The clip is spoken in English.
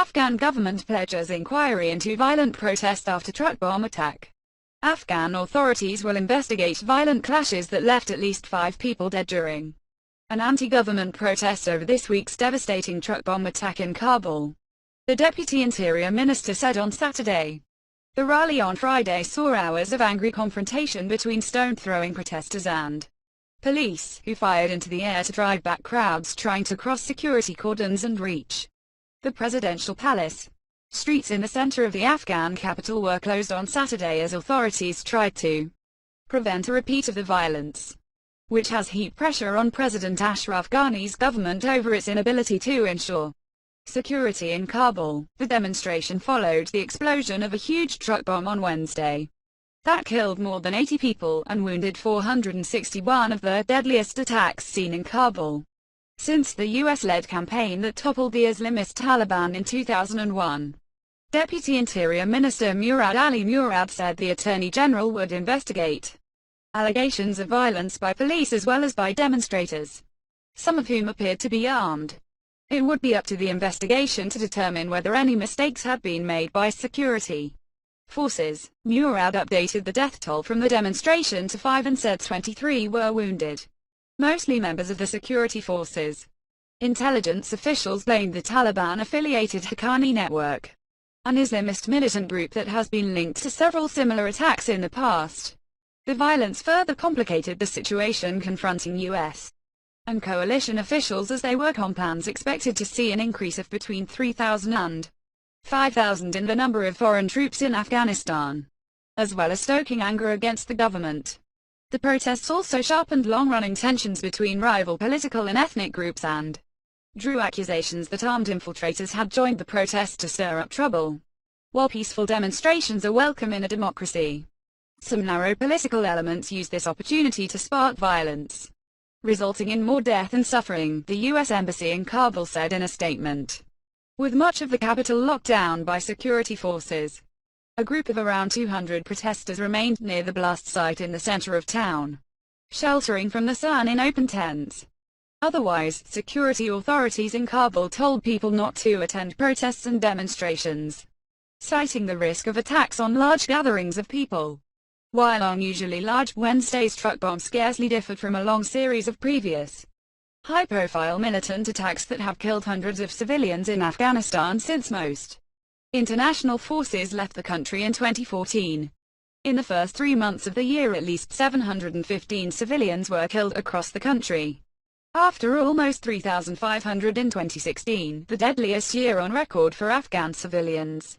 Afghan government pledges inquiry into violent protest after truck bomb attack. Afghan authorities will investigate violent clashes that left at least 5 people dead during an anti-government protest over this week's devastating truck bomb attack in Kabul. The Deputy Interior Minister said on Saturday. The rally on Friday saw hours of angry confrontation between stone-throwing protesters and police, who fired into the air to drive back crowds trying to cross security cordons and reach the presidential palace. Streets in the center of the Afghan capital were closed on Saturday as authorities tried to prevent a repeat of the violence, which has heaped pressure on President Ashraf Ghani's government over its inability to ensure security in Kabul. The demonstration followed the explosion of a huge truck bomb on Wednesday that killed more than 80 people and wounded 461 of the deadliest attacks seen in Kabul since the US-led campaign that toppled the Islamist Taliban in 2001. Deputy Interior Minister Murad Ali Murad said the Attorney General would investigate allegations of violence by police as well as by demonstrators, some of whom appeared to be armed. It would be up to the investigation to determine whether any mistakes had been made by security forces. Murad updated the death toll from the demonstration to 5 and said 23 were wounded, mostly members of the security forces. Intelligence officials blamed the Taliban-affiliated Ghani network, an Islamist militant group that has been linked to several similar attacks in the past. The violence further complicated the situation confronting US and coalition officials as they work on plans expected to see an increase of between 3,000 and 5,000 in the number of foreign troops in Afghanistan, as well as stoking anger against the government. The protests also sharpened long-running tensions between rival political and ethnic groups and drew accusations that armed infiltrators had joined the protests to stir up trouble. While peaceful demonstrations are welcome in a democracy, some narrow political elements use this opportunity to spark violence, resulting in more death and suffering, the U.S. Embassy in Kabul said in a statement. With much of the capital locked down by security forces, a group of around 200 protesters remained near the blast site in the center of town, sheltering from the sun in open tents. Otherwise, security authorities in Kabul told people not to attend protests and demonstrations, citing the risk of attacks on large gatherings of people. While unusually large, Wednesday's truck bomb scarcely differed from a long series of previous high-profile militant attacks that have killed hundreds of civilians in Afghanistan since most international forces left the country in 2014. In the first 3 months of the year, at least 715 civilians were killed across the country, after almost 3,500 in 2016, the deadliest year on record for Afghan civilians.